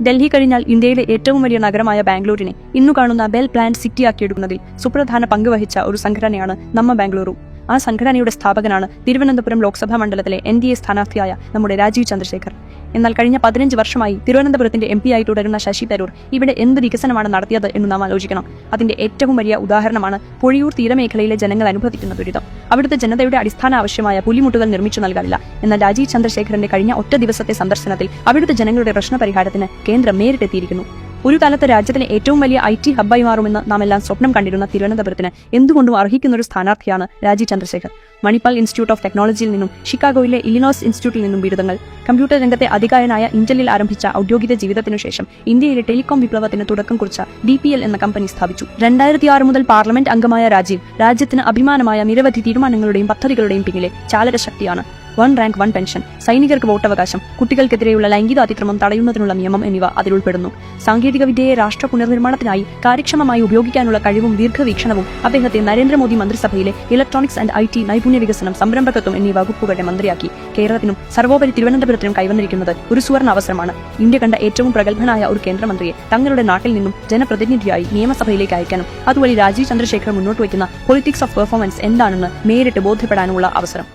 ഡൽഹി കഴിഞ്ഞാൽ ഇന്ത്യയിലെ ഏറ്റവും വലിയ നഗരമായ ബാംഗ്ലൂരിനെ ഇന്നു കാണുന്ന വെൽ പ്ലാൻഡ് സിറ്റിയാക്കിയെടുക്കുന്നതിൽ സുപ്രധാന പങ്ക് വഹിച്ച ഒരു സംഘടനയാണ് നമ്മ ബാംഗ്ലൂരു. ആ സംഘടനയുടെ സ്ഥാപകനാണ് തിരുവനന്തപുരം ലോക്സഭാ മണ്ഡലത്തിലെ NDA സ്ഥാനാർത്ഥിയായ നമ്മുടെ രാജീവ് ചന്ദ്രശേഖർ. എന്നാൽ കഴിഞ്ഞ 15 വർഷമായി തിരുവനന്തപുരത്തിന്റെ MP ആയി തുടരുന്ന ശശി തരൂർ ഇവിടെ എന്ത് വികസനമാണ് നടത്തിയത് എന്ന് നാം ആലോചിക്കണം. അതിന്റെ ഏറ്റവും വലിയ ഉദാഹരണമാണ് പൊഴിയൂർ തീരമേഖലയിലെ ജനങ്ങൾ അനുഭവിക്കുന്ന ദുരിതം. അവിടുത്തെ ജനതയുടെ അടിസ്ഥാന ആവശ്യമായ പുലിമുട്ടുകൾ നിർമ്മിച്ചു നൽകാനില്ല. എന്നാൽ രാജീവ് ചന്ദ്രശേഖറിന്റെ കഴിഞ്ഞ ഒറ്റ ദിവസത്തെ സന്ദർശനത്തിൽ അവിടുത്തെ ജനങ്ങളുടെ പ്രശ്നപരിഹാരത്തിന് കേന്ദ്രം നേരിട്ടെത്തിയിരിക്കുന്നു. ഒരു കാലത്ത് രാജ്യത്തിലെ ഏറ്റവും വലിയ IT ഹബ്ബായി മാറുമെന്ന് നാം എല്ലാം സ്വപ്നം കണ്ടിരുന്ന തിരുവനന്തപുരത്തിന് എന്തുകൊണ്ടും അർഹിക്കുന്ന ഒരു സ്ഥാനാർത്ഥിയാണ് രാജീവ് ചന്ദ്രശേഖർ. മണിപ്പാൽ ഇൻസ്റ്റിറ്റ്യൂട്ട് ഓഫ് ടെക്നോളജിയിൽ നിന്നും ഷിക്കാഗോയിലെ ഇലിനോയ്സ് ഇൻസ്റ്റിറ്റ്യൂട്ടിൽ നിന്നും ബിരുദങ്ങൾ, കമ്പ്യൂട്ടർ രംഗത്തെ അധികായനായ ഇന്റലിൽ ആരംഭിച്ച ഔദ്യോഗിക ജീവിതത്തിനു ശേഷം ഇന്ത്യയിലെ ടെലികോം വിപ്ലവത്തിന് തുടക്കം കുറിച്ച DPL എന്ന കമ്പനി സ്ഥാപിച്ചു. 2006 മുതൽ പാർലമെന്റ് അംഗമായ രാജീവ് രാജ്യത്തിന് അഭിമാനമായ നിരവധി തീരുമാനങ്ങളുടെയും പദ്ധതികളുടെയും പിന്നിലെ ചാലകശക്തിയാണ്. 1 റാങ്ക് 1 പെൻഷൻ, സൈനികർക്ക് വോട്ടവകാശം, കുട്ടികൾക്കെതിരെയുള്ള ലൈംഗിക അതിക്രമം തടയുന്നതിനുള്ള നിയമം എന്നിവ അതിലുൾപ്പെടുന്നു. സാങ്കേതികവിദ്യയെ രാഷ്ട്ര പുനർനിർമ്മാണത്തിനായി കാര്യക്ഷമമായി ഉപയോഗിക്കാനുള്ള കഴിവും ദീർഘവീക്ഷണവും അദ്ദേഹത്തെ നരേന്ദ്രമോദി മന്ത്രിസഭയിലെ ഇലക്ട്രോണിക്സ് ആൻഡ് IT, നൈപുണ്യ വികസനം, സംരംഭകത്വം എന്നീ വകുപ്പുകളുടെ മന്ത്രിയാക്കി. കേരളത്തിനും സർവോപരി തിരുവനന്തപുരത്തിനും കൈവന്നിരിക്കുന്നത് ഒരു സുവർണ അവസരമാണ്. ഇന്ത്യ കണ്ട ഏറ്റവും പ്രഗത്ഭനായ ഒരു കേന്ദ്രമന്ത്രിയെ തങ്ങളുടെ നാട്ടിൽ നിന്നും ജനപ്രതിനിധിയായി നിയമസഭയിലേക്ക് അയക്കാനും അതുവഴി രാജീവ് ചന്ദ്രശേഖർ മുന്നോട്ട് വയ്ക്കുന്ന പൊളിറ്റിക്സ് ഓഫ് പെർഫോമൻസ് എന്താണെന്ന് നേരിട്ട് ബോധ്യപ്പെടാനുള്ള അവസരം.